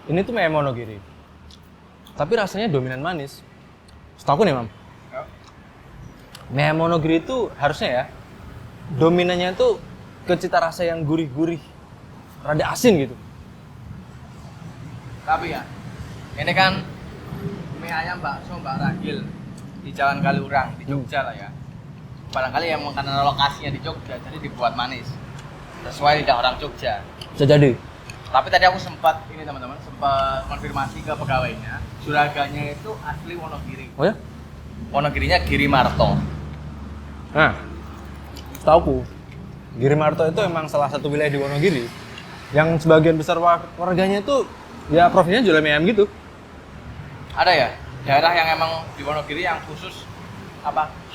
Ini tuh mie ayam Wonogiri. Tapi rasanya dominan manis. Setahu nih, Mam. Mie ayam Wonogiri itu harusnya ya, dominannya tuh ke cita rasa yang gurih-gurih. Rada asin gitu. Tapi ya, ini kan mie ayam bakso Mbak Ragil di Jalan Kaliurang di Jogja lah ya. Barangkali yang karena lokasinya di Jogja, jadi dibuat manis sesuai lidah orang Jogja. Bisa jadi. Tapi tadi aku sempat teman-teman konfirmasi ke pegawainya, juraganya itu asli Wonogiri. Oh ya? Wonogirinya Giri Marto. Nah, setahuku, Giri Marto itu emang salah satu wilayah di Wonogiri yang sebagian besar warganya itu ya profesinya jualan mie ayam gitu. Ada ya daerah yang emang di Wonogiri yang khusus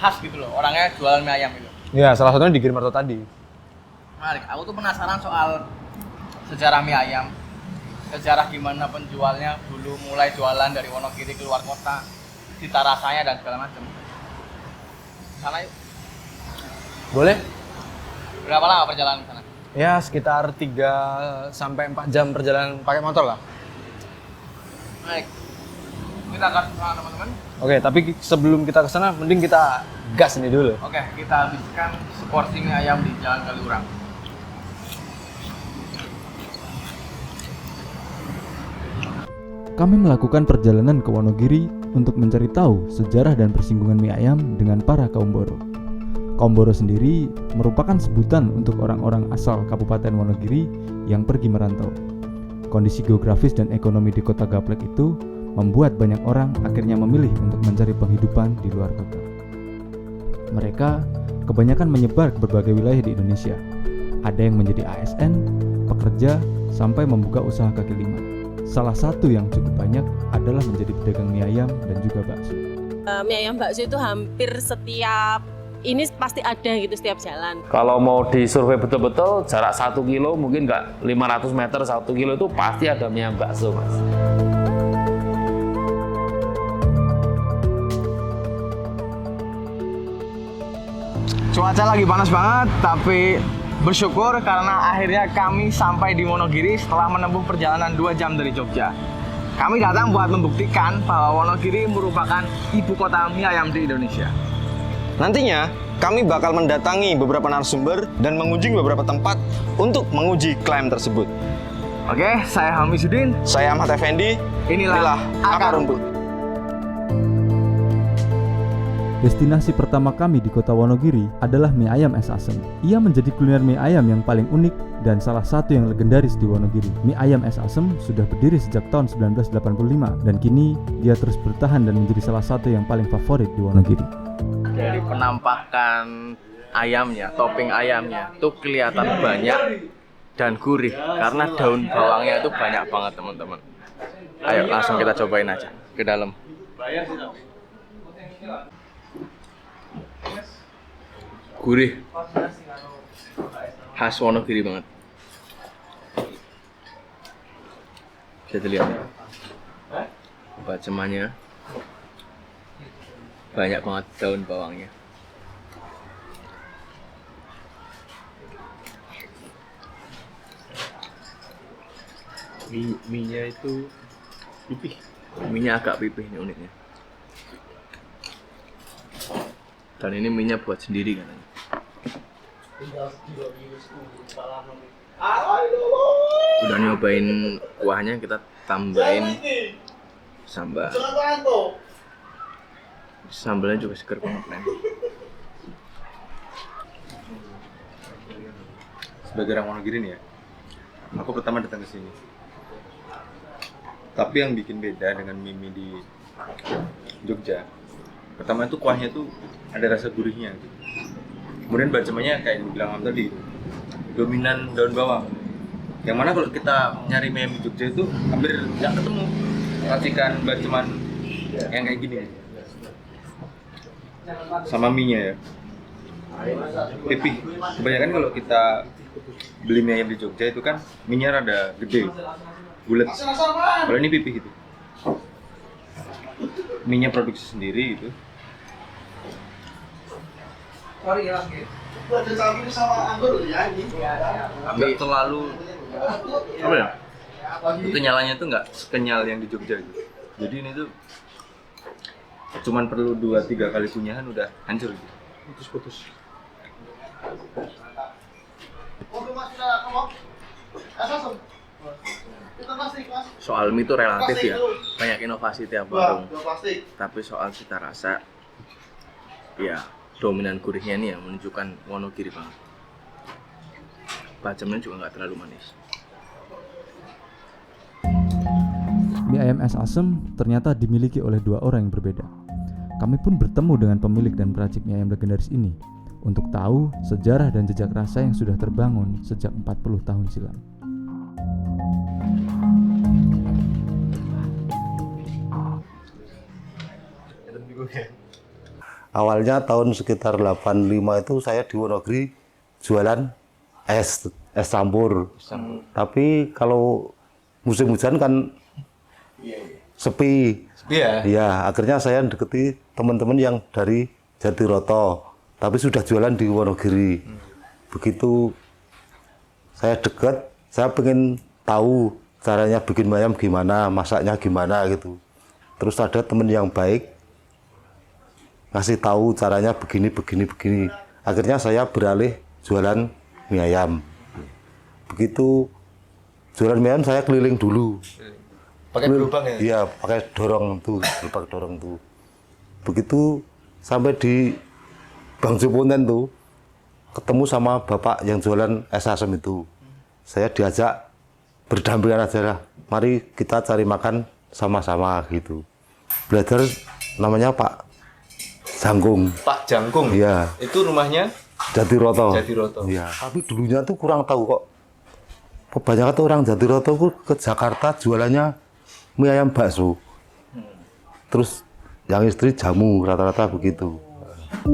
khas gitu loh, orangnya jualan mie ayam gitu. Ya, salah satunya di Giri Marto tadi. Menarik. Aku tuh penasaran soal sejarah mie ayam, sejarah gimana penjualnya dulu mulai jualan dari Wonogiri keluar kota, cita rasanya dan segala macam. Sana yuk. Boleh? Berapa lama perjalanan ke sana? Ya, sekitar 3 sampai 4 jam perjalanan pakai motor lah. Baik. Kita akan ke sana teman-teman. Oke, tapi sebelum kita ke sana, mending kita gas ini dulu. Oke, kita habiskan seporsi mie ayam di Jalan Kaliurang. Kami melakukan perjalanan ke Wonogiri untuk mencari tahu sejarah dan persinggungan mie ayam dengan para kaum Boro. Kaum Boro sendiri merupakan sebutan untuk orang-orang asal Kabupaten Wonogiri yang pergi merantau. Kondisi geografis dan ekonomi di kota Gaplek itu membuat banyak orang akhirnya memilih untuk mencari penghidupan di luar kota. Mereka kebanyakan menyebar ke berbagai wilayah di Indonesia. Ada yang menjadi ASN, pekerja, sampai membuka usaha kaki lima. Salah satu yang cukup banyak adalah menjadi pedagang mie ayam dan juga bakso. Mie ayam bakso itu hampir setiap ini pasti ada gitu setiap jalan. Kalau mau disurvei betul-betul jarak 1 kilo mungkin nggak 500 meter 1 kilo itu pasti ada mie ayam bakso, Mas. Cuaca lagi panas banget, tapi bersyukur karena akhirnya kami sampai di Wonogiri setelah menempuh perjalanan 2 jam dari Jogja. Kami datang buat membuktikan bahwa Wonogiri merupakan ibu kota mie ayam di Indonesia. Nantinya, kami bakal mendatangi beberapa narasumber dan mengunjungi beberapa tempat untuk menguji klaim tersebut. Oke, saya Helmi Sudin. Saya Ahmad Effendi, Inilah Akar Rumput. Destinasi pertama kami di kota Wonogiri adalah mie ayam es asem. Ia menjadi kuliner mie ayam yang paling unik dan salah satu yang legendaris di Wonogiri. Mie ayam es asem sudah berdiri sejak tahun 1985 dan kini dia terus bertahan dan menjadi salah satu yang paling favorit di Wonogiri. Dari penampakan ayamnya, topping ayamnya tuh kelihatan banyak dan gurih karena daun bawangnya itu banyak banget teman-teman. Ayo langsung kita cobain aja ke dalam. Gurih, khas Wonogiri banget. Bisa dilihat ya, bacemannya banyak banget daun bawangnya. Mie-nya itu pipih. Mie-nya agak pipih nih uniknya. Dan ini mie-nya buat sendiri katanya. Udah nyobain kuahnya, kita tambahin sambal. Sambalnya juga seger banget, men. Sebagai orang Wonogiri nih ya, aku pertama datang ke sini. Tapi yang bikin beda dengan mie di Jogja, pertama itu kuahnya tuh ada rasa gurihnya gitu. Kemudian bacemannya kayak yang dibilang Am tadi, dominan daun bawang. Yang mana kalau kita nyari mie di Jogja itu hampir nggak ketemu racikan baceman yang kayak gini. Sama mie-nya ya, pipih. Kebanyakan kalau kita beli mie ayam di Jogja itu kan mie-nya rada gede, bulat. Kalau ini pipih gitu. Mie-nya produksi sendiri gitu. Nggak terlalu apa ya? itu nyalanya tuh nggak sekenyal yang di Jogja gitu. Jadi ini tuh cuman perlu 2-3 kali kunyahan udah hancur gitu. Putus-putus. Soal mie itu relatif ya, banyak inovasi tiap warung. Tapi soal cita rasa, ya dominan gurihnya ini yang menunjukkan Wonogiri banget. Bacemnya juga nggak terlalu manis. Mie ayam es asem ternyata dimiliki oleh 2 orang yang berbeda. Kami pun bertemu dengan pemilik dan peracik mie ayam legendaris ini untuk tahu sejarah dan jejak rasa yang sudah terbangun sejak 40 tahun silam. Awalnya tahun sekitar 85 itu saya di Wonogiri jualan es campur. Tapi kalau musim hujan kan sepi. Iya. Ya, akhirnya saya deketi teman-teman yang dari Jatiroto, tapi sudah jualan di Wonogiri. Begitu saya dekat, saya pengen tahu caranya bikin mie ayam gimana, masaknya gimana gitu. Terus ada teman yang baik ngasih tahu caranya begini. Akhirnya saya beralih jualan mie ayam. Begitu jualan mie ayam saya keliling dulu. Pakai gerobak ya? Iya, pakai dorong tuh. Begitu sampai di Bang Jeponten tuh ketemu sama bapak yang jualan es asem itu. Saya diajak berdampingan aja lah. Mari kita cari makan sama-sama gitu. Belajar namanya Pak Jangkung. Pak Jangkung? Iya. Itu rumahnya? Jatiroto. Jatiroto. Iya. Tapi dulunya tuh kurang tahu kok. Kebanyakan tuh orang Jatiroto ke Jakarta jualannya mie ayam bakso. Terus yang istri jamu, rata-rata begitu.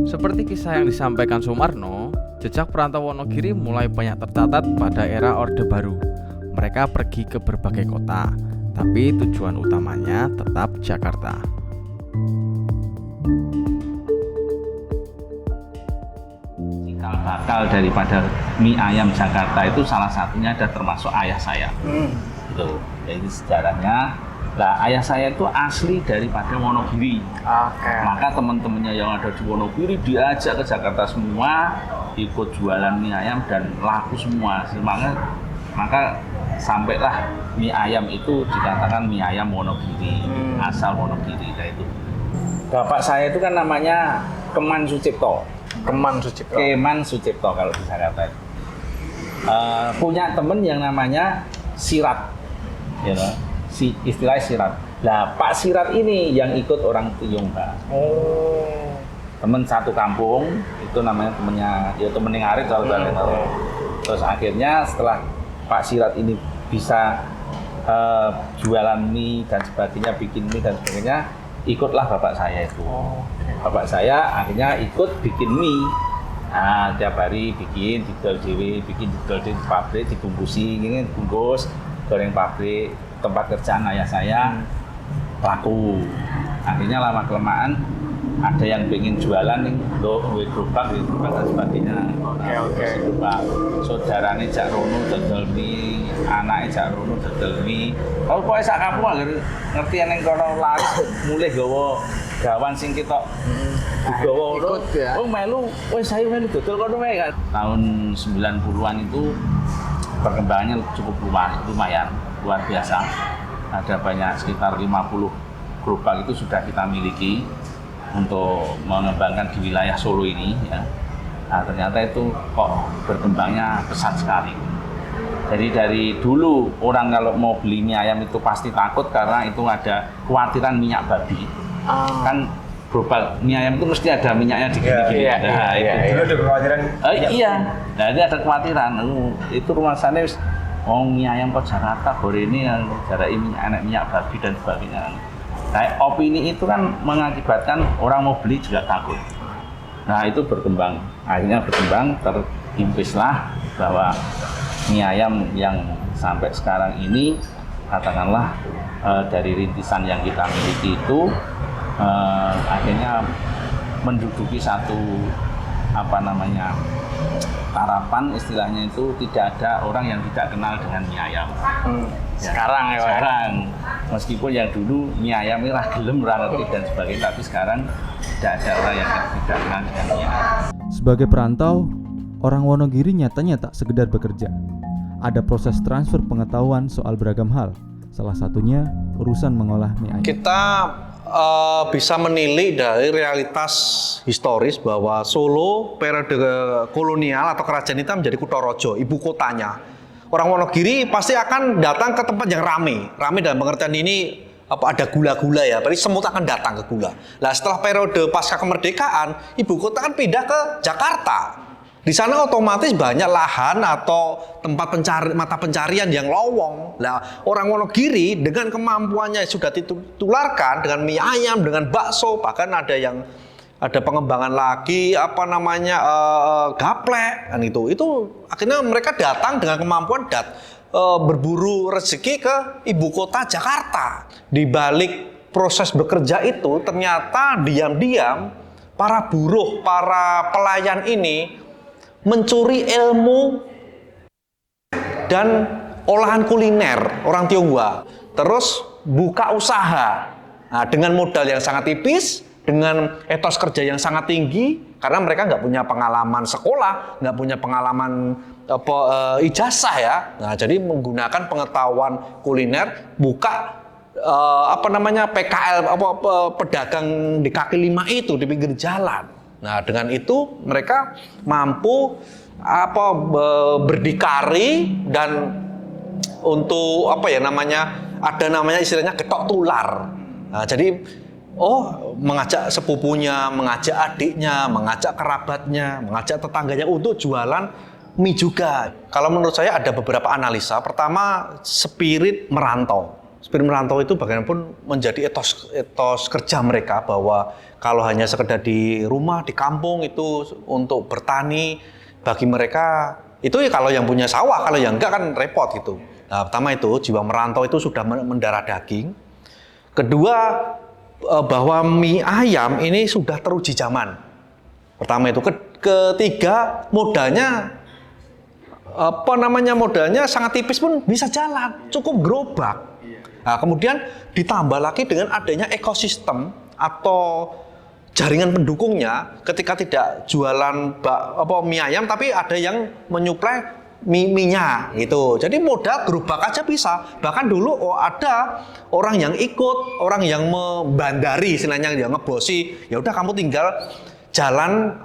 Seperti kisah yang disampaikan Sumarno, jejak perantau Wonogiri mulai banyak tercatat pada era Orde Baru. Mereka pergi ke berbagai kota, tapi tujuan utamanya tetap Jakarta. Cikal bakal daripada mie ayam Jakarta itu salah satunya ada termasuk ayah saya. Tuh, jadi sejarahnya. Lah ayah saya itu asli daripada Wonogiri. Maka teman-temannya yang ada di Wonogiri diajak ke Jakarta semua, ikut jualan mie ayam dan laku semua. Maka sampailah mie ayam itu dikatakan mie ayam Wonogiri, asal Wonogiri. Nah itu. Bapak saya itu kan namanya Keman Sucipto. Keman Sucipto kalau di Jakarta itu. Punya temen yang namanya Sirat, you know? Istilah Sirat. Nah Pak Sirat ini yang ikut orang Tionghoa. Temen satu kampung itu namanya temennya Ngarit kalau kalian tahu. Terus akhirnya setelah Pak Sirat ini bisa jualan mie dan sebagainya, bikin mie dan sebagainya, ikutlah bapak saya itu. Bapak saya akhirnya ikut bikin mie. Nah, tiap hari bikin di pabrik, dibungkusi, gini bungkus, goreng pabrik, tempat kerjaan ayah saya laku. Akhirnya lama kelamaan ada yang pengen jualan nih, duit gerobak dan sebagainya. Saudarane jak rono dodol mie, anake jak rono dodol mie. Kalau pokoke sak kampung agar ngerti ning kono laris mulih gawa gawan sing ketok digawa ikut ya. Oh melu, wis ayo melu dodol kono wae kan. Tahun 90-an itu perkembangannya cukup lumayan, luar biasa. Ada banyak sekitar 50 gerobak itu sudah kita miliki untuk mengembangkan di wilayah Solo ini ya. Nah, ternyata itu kok berkembangnya pesat sekali. Jadi dari dulu orang kalau mau beli mie ayam itu pasti takut karena itu ada khawatiran minyak babi. Kan gerobak mie ayam itu mesti ada minyaknya di gini-gini. Dulu ada kekhawatiran. Iya. Nah, ini ada kekhawatiran. Itu rumah sana mie ayam kok Jakarta gore ini jarak minyak babi dan sebagainya. Nah, opini itu kan mengakibatkan orang mau beli juga takut. Nah, itu berkembang. Akhirnya berkembang, terimpislah bahwa mie ayam yang sampai sekarang ini, katakanlah dari rintisan yang kita miliki itu, akhirnya menduduki satu harapan istilahnya itu tidak ada orang yang tidak kenal dengan mie ayam. Sekarang ya, Pak. Sekarang, meskipun yang dulu mie ayam ini gelem ngerti dan sebagainya, tapi sekarang tidak ada orang yang tidak kenal dengan mie ayam. Sebagai perantau, orang Wonogiri nyatanya tak sekedar bekerja. Ada proses transfer pengetahuan soal beragam hal. Salah satunya urusan mengolah mie ayam. Kita bisa menilik dari realitas historis bahwa Solo periode kolonial atau kerajaan itu menjadi Kutorojo, ibu kotanya. Orang Wonogiri pasti akan datang ke tempat yang ramai dalam pengertian ini ada gula-gula ya, berarti semut akan datang ke gula. Nah setelah periode pasca kemerdekaan, ibu kota kan pindah ke Jakarta. Di sana otomatis banyak lahan atau tempat mata pencarian yang lowong. Nah, orang Wonogiri dengan kemampuannya sudah ditularkan dengan mie ayam, dengan bakso, bahkan ada pengembangan lagi gaplek kan itu. Itu akhirnya mereka datang dengan kemampuan berburu rezeki ke ibu kota Jakarta. Di balik proses bekerja itu ternyata diam-diam para buruh, para pelayan ini mencuri ilmu dan olahan kuliner orang Tionghoa, terus buka usaha. Nah, dengan modal yang sangat tipis, dengan etos kerja yang sangat tinggi, karena mereka nggak punya pengalaman sekolah, nggak punya pengalaman ijazah ya. Nah, jadi menggunakan pengetahuan kuliner, buka PKL pedagang di kaki lima itu di pinggir jalan. Nah, dengan itu mereka mampu berdikari dan untuk ada namanya istilahnya getok tular. Nah, jadi mengajak sepupunya, mengajak adiknya, mengajak kerabatnya, mengajak tetangganya untuk jualan mie juga. Kalau menurut saya ada beberapa analisa. Pertama, spirit merantau. Spirit merantau itu bagaimanapun menjadi etos kerja mereka, bahwa kalau hanya sekedar di rumah, di kampung itu untuk bertani, bagi mereka itu ya kalau yang punya sawah, kalau yang enggak kan repot gitu. Nah, pertama itu jiwa merantau itu sudah mendarah daging. Kedua, bahwa mie ayam ini sudah teruji zaman. Pertama itu. Ketiga, modalnya sangat tipis pun bisa jalan, cukup gerobak. Nah, kemudian ditambah lagi dengan adanya ekosistem atau jaringan pendukungnya, ketika tidak jualan mie ayam tapi ada yang menyuplai mie-nya gitu. Jadi modal gerobak aja bisa. Bahkan dulu ada orang yang ikut, orang yang membandari istilahnya, yang ngebosi. Ya udah kamu tinggal jalan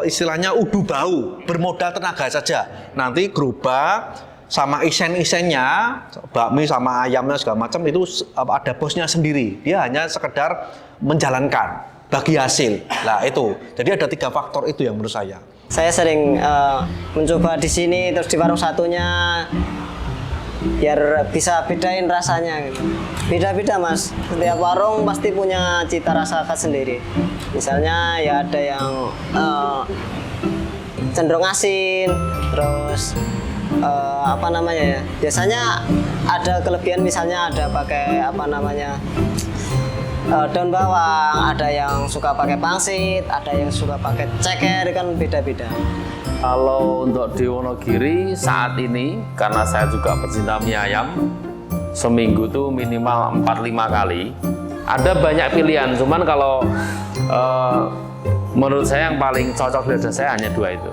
istilahnya udu bau, bermodal tenaga saja. Nanti gerobak sama isen-isennya, bakmi sama ayamnya segala macam itu ada bosnya sendiri. Dia hanya sekedar menjalankan bagi hasil. Nah itu. Jadi ada 3 faktor itu yang menurut saya. Saya sering mencoba di sini, terus di warung satunya, biar bisa bedain rasanya gitu. Beda-beda Mas. Setiap warung pasti punya cita rasa khas sendiri. Misalnya ya ada yang cenderung asin, terus biasanya ada kelebihan, misalnya ada pakai daun bawang, ada yang suka pakai pangsit, ada yang suka pakai ceker, kan beda-beda. Kalau untuk di Wonogiri saat ini, karena saya juga pecinta mie ayam, seminggu tuh minimal 4-5 kali. Ada banyak pilihan, cuman kalau menurut saya yang paling cocok lidah saya hanya 2 itu.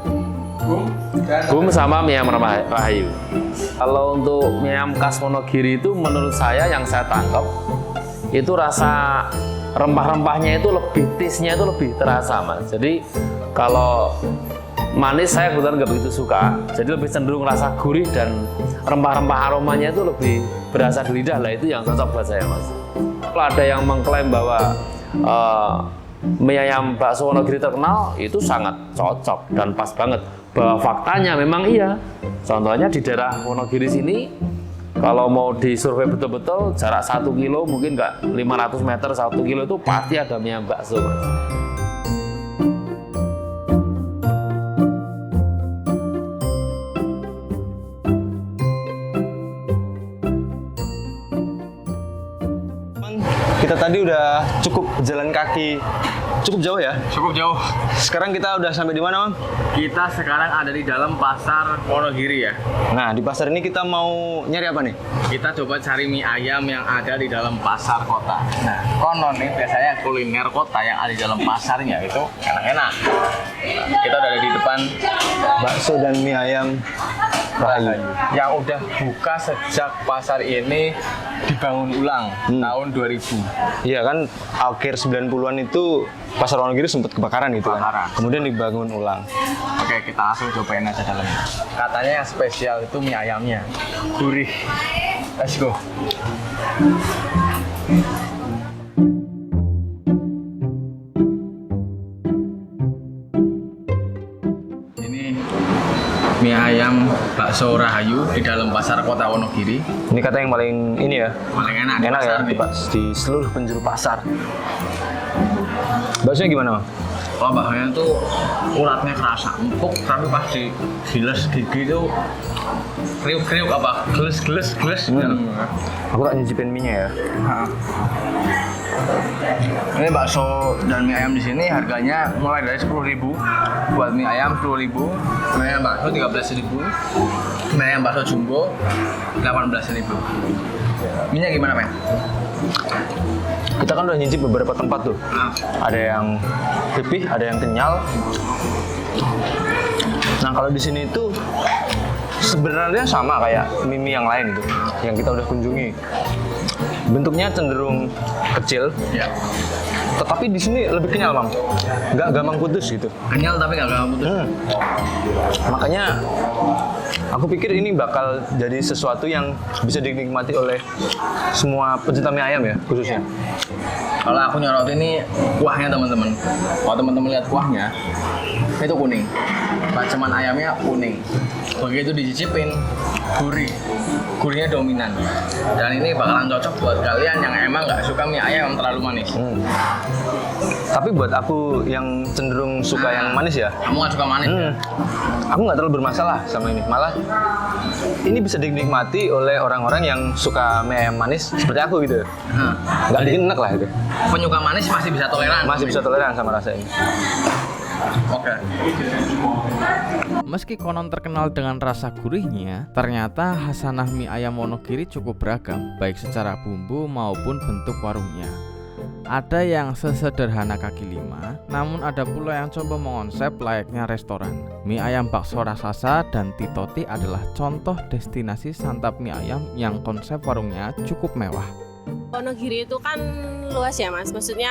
Bum sama mie ayam Rahayu. Kalau untuk mie ayam khas Wonogiri itu menurut saya yang saya tangkap itu rasa rempah-rempahnya itu taste-nya itu lebih terasa Mas. Jadi kalau manis saya kebetulan nggak begitu suka, jadi lebih cenderung rasa gurih dan rempah-rempah aromanya itu lebih berasa di lidah. Lah itu yang cocok buat saya Mas. Kalau ada yang mengklaim bahwa mie ayam bakso Wonogiri terkenal, itu sangat cocok dan pas banget. Bahwa faktanya memang iya. Contohnya di daerah Wonogiri sini, kalau mau disurvei betul-betul, jarak 1 kilo mungkin nggak 500 meter, 1 kilo itu pasti ada mie ayam bakso Mas. Kita tadi udah cukup berjalan kaki Cukup jauh ya? Cukup jauh. Sekarang kita udah sampai di mana, Mam? Kita sekarang ada di dalam pasar Wonogiri ya. Nah, di pasar ini kita mau nyari apa nih? Kita coba cari mie ayam yang ada di dalam pasar kota. Nah, konon nih biasanya kuliner kota yang ada di dalam pasarnya itu enak-enak. Nah, kita udah ada di depan bakso dan mie ayam Rahayu yang udah buka sejak pasar ini dibangun ulang tahun 2000. Iya kan, akhir 90-an itu pasar Wonogiri sempat kebakaran gitu kan. Kemudian dibangun ulang. Oke, kita langsung cobain aja dalamnya. Katanya yang spesial itu mie ayamnya. Gurih. Let's go. Mie ayam bakso Rahayu di dalam pasar kota Wonogiri. Ini kata yang paling ini ya? Paling enak ya di seluruh penjuru pasar. Baksonya gimana, Bang? Kalau baksonya tuh uratnya kerasa empuk, tapi pas digiles gigi tuh kriuk-kriuk apa? Geles. Aku tak nyicipin mie-nya ya. Ini bakso dan mie ayam di sini harganya mulai dari 10.000 buat mie ayam 10.000, mie ayam bakso 13.000, mie ayam bakso jumbo 18.000. Mie-nya gimana, Men? Kita kan udah nyicip beberapa tempat tuh. Ada yang pipih, ada yang kenyal. Nah, kalau di sini itu sebenarnya sama kayak mie yang lain gitu, yang kita udah kunjungi. Bentuknya cenderung kecil, ya. Tetapi di sini lebih kenyal, Mam. Nggak gampang putus gitu. Kenyal tapi nggak gampang putus. Makanya aku pikir ini bakal jadi sesuatu yang bisa dinikmati oleh semua pecinta mie ayam ya, khususnya. Kalau aku nyorot ini kuahnya, teman-teman. Kalau teman-teman lihat kuahnya, itu kuning. Baceman ayamnya kuning. Begitu dicicipin, gurihnya dominan. Dan ini bakalan cocok buat kalian yang emang nggak suka mie ayam yang terlalu manis. Tapi buat aku yang cenderung suka yang manis ya. Kamu nggak suka manis? Ya? Aku nggak terlalu bermasalah sama ini. Malah ini bisa dinikmati oleh orang-orang yang suka mie ayam manis seperti aku gitu. Nggak bikin enak lah gitu. Penyuka manis masih bisa toleran. Masih bisa toleran sama rasa ini. Oke. Meski konon terkenal dengan rasa gurihnya, ternyata khasanah mie ayam Wonogiri cukup beragam, baik secara bumbu maupun bentuk warungnya. Ada yang sesederhana kaki lima, namun ada pula yang coba mengonsep layaknya restoran. Mie ayam bakso Raksasa dan Titoti adalah contoh destinasi santap mie ayam yang konsep warungnya cukup mewah. Wonogiri itu kan luas ya, Mas. Maksudnya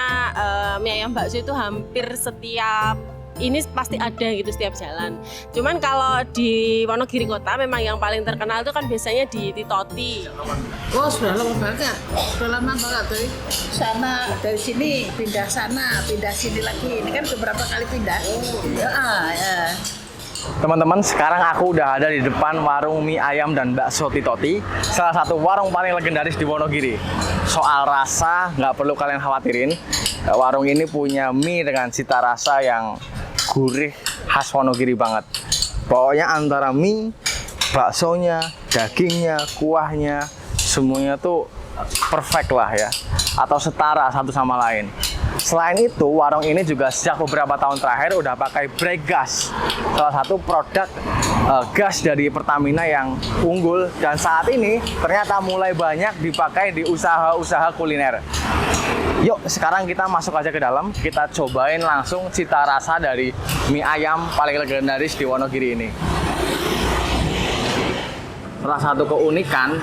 mie ayam bakso itu hampir setiap ini pasti ada gitu setiap jalan. Cuman kalau di Wonogiri kota memang yang paling terkenal itu kan biasanya di Titoti. Oh, sudah lama banget. Sudah lama banget dari sana, dari sini pindah sana, pindah sini lagi. Ini kan beberapa kali pindah. Ya. Teman-teman, sekarang aku udah ada di depan warung mie ayam dan bakso Titoti, salah satu warung paling legendaris di Wonogiri. Soal rasa nggak perlu kalian khawatirin, warung ini punya mie dengan cita rasa yang gurih khas Wonogiri banget. Pokoknya antara mie, baksonya, dagingnya, kuahnya, semuanya tuh perfect lah ya, atau setara satu sama lain. Selain itu, warung ini juga sejak beberapa tahun terakhir udah pakai brake gas, salah satu produk gas dari Pertamina yang unggul dan saat ini ternyata mulai banyak dipakai di usaha-usaha kuliner. Yuk, sekarang kita masuk aja ke dalam, kita cobain langsung cita rasa dari mie ayam paling legendaris di Wonogiri ini. Salah satu keunikan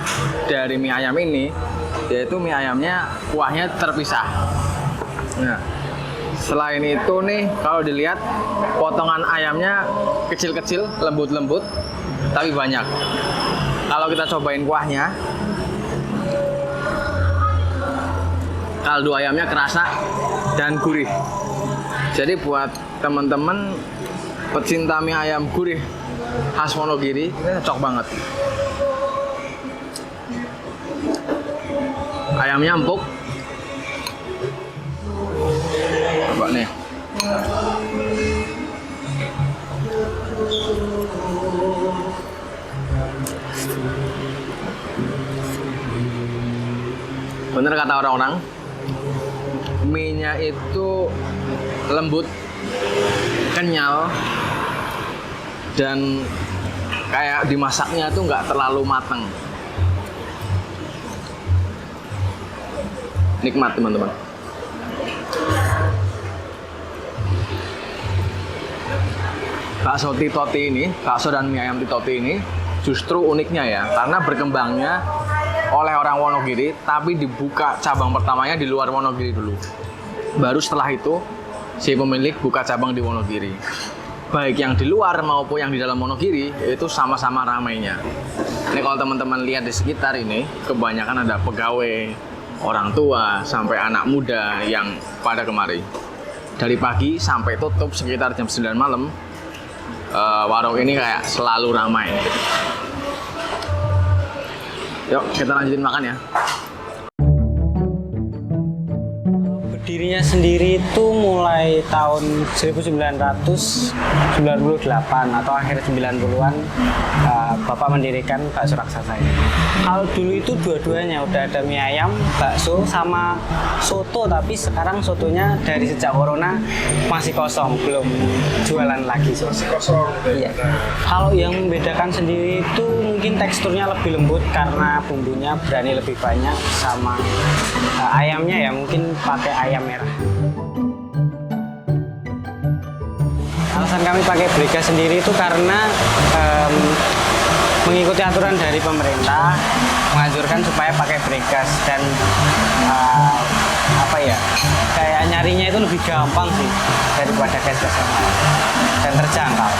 dari mie ayam ini yaitu mie ayamnya kuahnya terpisah. Nah, selain itu nih, kalau dilihat potongan ayamnya kecil-kecil, lembut-lembut, tapi banyak. Kalau kita cobain kuahnya, kaldu ayamnya kerasa dan gurih. Jadi buat teman-teman pecinta mie ayam gurih khas Wonogiri, ini cocok banget. Ayamnya empuk. Coba nih. Bener kata orang-orang, mie-nya itu lembut, kenyal, dan kayak dimasaknya itu nggak terlalu mateng. Nikmat teman-teman. Bakso Titoti ini, bakso dan mie ayam Titoti ini justru uniknya ya, karena berkembangnya oleh orang Wonogiri, tapi dibuka cabang pertamanya di luar Wonogiri dulu. Baru setelah itu, si pemilik buka cabang di Wonogiri. Baik yang di luar maupun yang di dalam Wonogiri, itu sama-sama ramainya. Ini kalau teman-teman lihat di sekitar ini, kebanyakan ada pegawai, orang tua, sampai anak muda yang pada kemari. Dari pagi sampai tutup sekitar jam 9 malam, warung ini kayak selalu ramai. Yuk, kita lanjutin makan ya. Berdirinya sendiri itu mulai tahun 1998 atau akhir 90-an Bapak mendirikan bakso raksasa ini. Kalau dulu itu dua-duanya udah ada mie ayam, bakso sama soto, tapi sekarang sotonya dari sejak corona masih kosong, belum jualan lagi. Masih kosong. Iya. Kalau yang membedakan sendiri itu mungkin teksturnya lebih lembut karena bumbunya berani lebih banyak, sama ayamnya ya mungkin pakai ayam merah. Alasan kami pakai brega sendiri itu karena mengikuti aturan dari pemerintah menganjurkan supaya pakai bregas, dan kayak nyarinya itu lebih gampang sih daripada gas-gas dan terjangkau.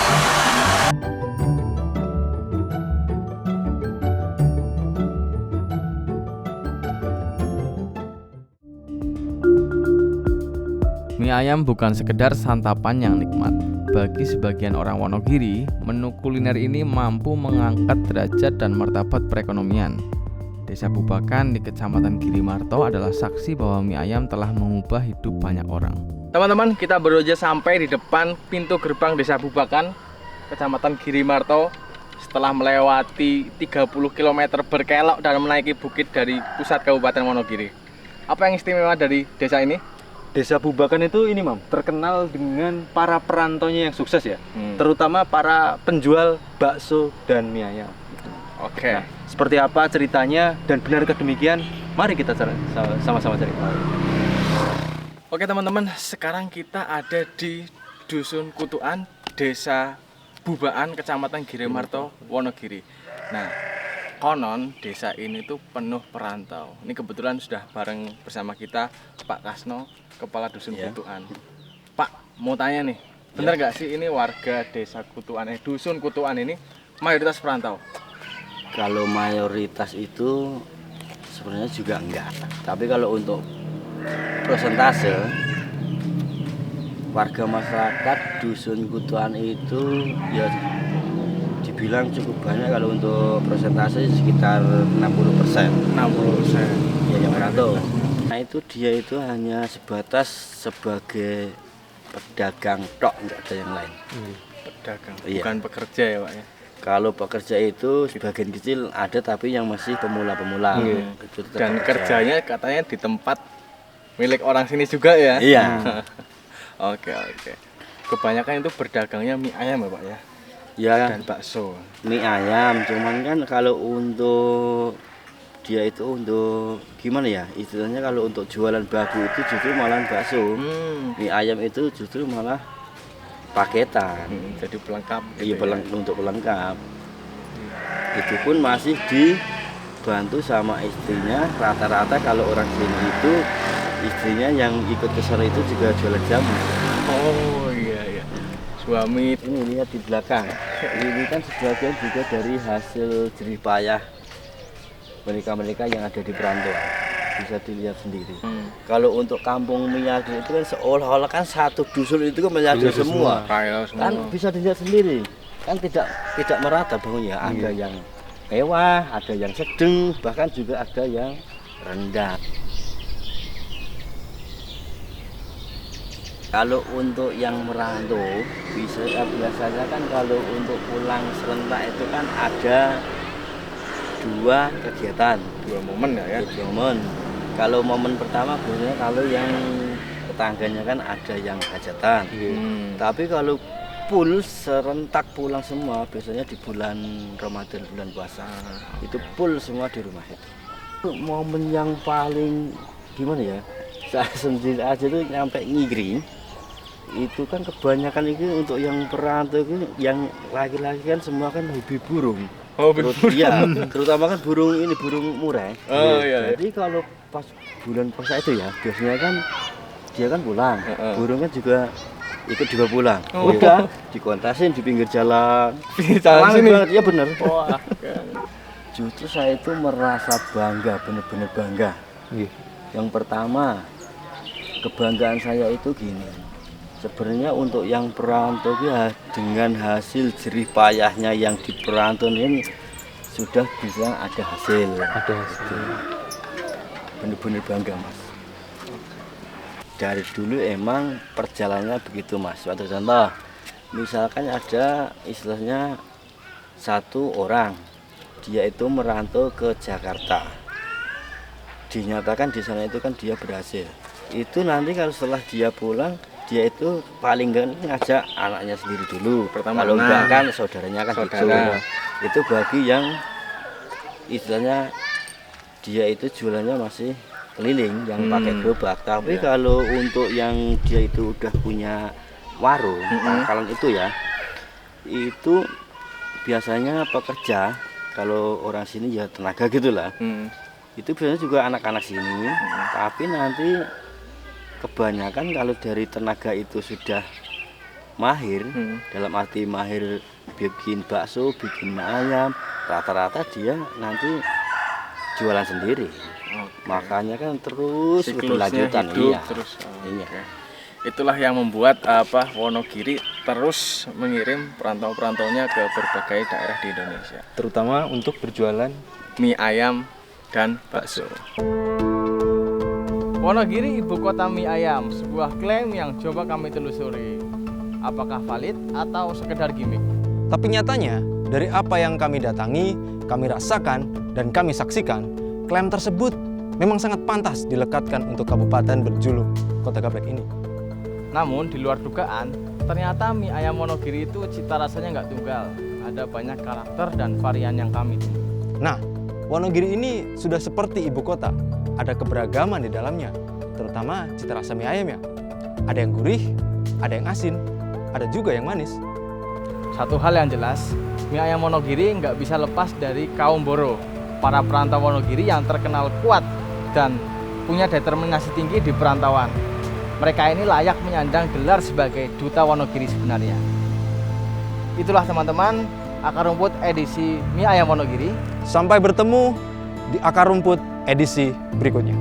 Mie ayam bukan sekedar santapan yang nikmat. Bagi sebagian orang Wonogiri, menu kuliner ini mampu mengangkat derajat dan martabat perekonomian. Desa Bubakan di Kecamatan Girimarto adalah saksi bahwa mie ayam telah mengubah hidup banyak orang. Teman-teman, kita baru aja sampai di depan pintu gerbang Desa Bubakan, Kecamatan Girimarto. Setelah melewati 30 km berkelok dan menaiki bukit dari pusat Kabupaten Wonogiri. Apa yang istimewa dari desa ini? Desa Bubakan itu ini Mam, terkenal dengan para perantaunya yang sukses ya, terutama para penjual bakso dan mie ayam. Oke. Nah, seperti apa ceritanya dan benarkah demikian? Mari kita sama-sama cari tahu. Oke teman-teman, sekarang kita ada di Dusun Kutuan, Desa Bubaan, Kecamatan Girimarto, Wonogiri. Nah, konon desa ini tuh penuh perantau. Ini kebetulan sudah bareng bersama kita Pak Kasno, Kepala Dusun Kutuan. Pak, mau tanya nih, benar nggak sih ini warga Desa Kutuan, Dusun Kutuan ini mayoritas perantau? Kalau mayoritas itu sebenarnya juga enggak. Tapi kalau untuk persentase warga masyarakat Dusun Kutuan itu ya dibilang cukup banyak. Kalau untuk persentase sekitar 60%. 60%. Ya yang merantau. Nah itu dia itu hanya sebatas sebagai pedagang tok, enggak ada yang lain. Pedagang, iya. Bukan pekerja ya Pak ya? Kalau pekerja itu sebagian kecil ada, tapi yang masih pemula-pemula. Itu dan kerjanya katanya di tempat milik orang sini juga ya? Iya. Oke. Kebanyakan itu berdagangnya mie ayam ya Pak ya? Ya. Dan bakso. Mie ayam, cuman kan kalau untuk dia itu untuk gimana ya istilahnya, kalau untuk jualan babu itu justru malah bakso. Mie ayam itu justru malah paketan. Jadi pelengkap gitu. Iya, untuk pelengkap. Itu pun masih dibantu sama istrinya. Rata-rata kalau orang sini itu istrinya yang ikut ke sana itu juga jualan jamu. Oh iya. Suami ini lihat di belakang. Ini kan sebagian juga dari hasil jerih payah mereka yang ada di perantauan, bisa dilihat sendiri. Kalau untuk kampung Miyagi itu kan seolah-olah kan satu dusun itu kan Miyagi semua. Kan bisa dilihat sendiri, kan tidak merata bangunnya. Ada yang mewah, ada yang sedang, bahkan juga ada yang rendah. Kalau untuk yang merantau biasanya kan kalau untuk pulang serentak itu kan ada dua kegiatan, dua momen ya. Dua momen. Kalau momen pertama biasanya kalau yang tetangganya kan ada yang hajatan. Tapi kalau full serentak pulang semua biasanya di bulan Ramadan, bulan puasa. Itu full semua di rumah itu. Momen yang paling gimana ya? Saya sendiri aja tuh nyampe ngiri. Itu kan kebanyakan itu untuk yang perantau itu yang laki-laki kan semua kan hobi burung. Iya, terutama kan burung ini burung murai. Jadi kalau pas bulan puasa itu ya biasanya kan dia kan pulang, burung kan juga ikut juga pulang. Udah dikontasin di pinggir jalan. Banget, ya bener. Justru saya itu merasa bangga, bener-bener bangga. Yang pertama kebanggaan saya itu gini. Sebenarnya untuk yang perantau ya dengan hasil jerih payahnya yang di perantau ini sudah bisa ada hasil. Bener-bener bangga Mas. Dari dulu emang perjalanannya begitu Mas. Suatu contoh, misalkan ada istilahnya satu orang, dia itu merantau ke Jakarta. Dinyatakan di sana itu kan dia berhasil. Itu nanti kalau setelah dia pulang, dia itu paling enggak ngajak anaknya sendiri dulu. Kalau enggak kan saudaranya kan saudara. Itu bagi yang istilahnya dia itu jualannya masih keliling yang pakai gerobak. Tapi kalau untuk yang dia itu udah punya warung, pangkalan itu ya, itu biasanya pekerja. Kalau orang sini ya tenaga gitulah. Itu biasanya juga anak-anak sini. Tapi nanti kebanyakan kalau dari tenaga itu sudah mahir, dalam arti mahir bikin bakso, bikin mie ayam, rata-rata dia nanti jualan sendiri. Makanya kan terus berlanjutan. Iya. Itulah yang membuat Wonogiri terus mengirim perantau-perantaunya ke berbagai daerah di Indonesia, terutama untuk berjualan mie ayam dan bakso. Wonogiri ibu kota mie ayam, sebuah klaim yang coba kami telusuri. Apakah valid atau sekedar gimmick? Tapi nyatanya, dari apa yang kami datangi, kami rasakan, dan kami saksikan, klaim tersebut memang sangat pantas dilekatkan untuk kabupaten berjuluk Kota Gaplek ini. Namun di luar dugaan, ternyata mie ayam Wonogiri itu cita rasanya nggak tunggal. Ada banyak karakter dan varian yang kami temui. Nah, Wonogiri ini sudah seperti ibu kota. Ada keberagaman di dalamnya, terutama cita rasa mie ayam ya. Ada yang gurih, ada yang asin, ada juga yang manis. Satu hal yang jelas, mie ayam Wonogiri nggak bisa lepas dari kaum Boro, para perantau Wonogiri yang terkenal kuat dan punya determinasi tinggi di perantauan. Mereka ini layak menyandang gelar sebagai duta Wonogiri sebenarnya. Itulah teman-teman, Akar Rumput edisi mie ayam Wonogiri. Sampai bertemu di Akar Rumput edisi berikutnya.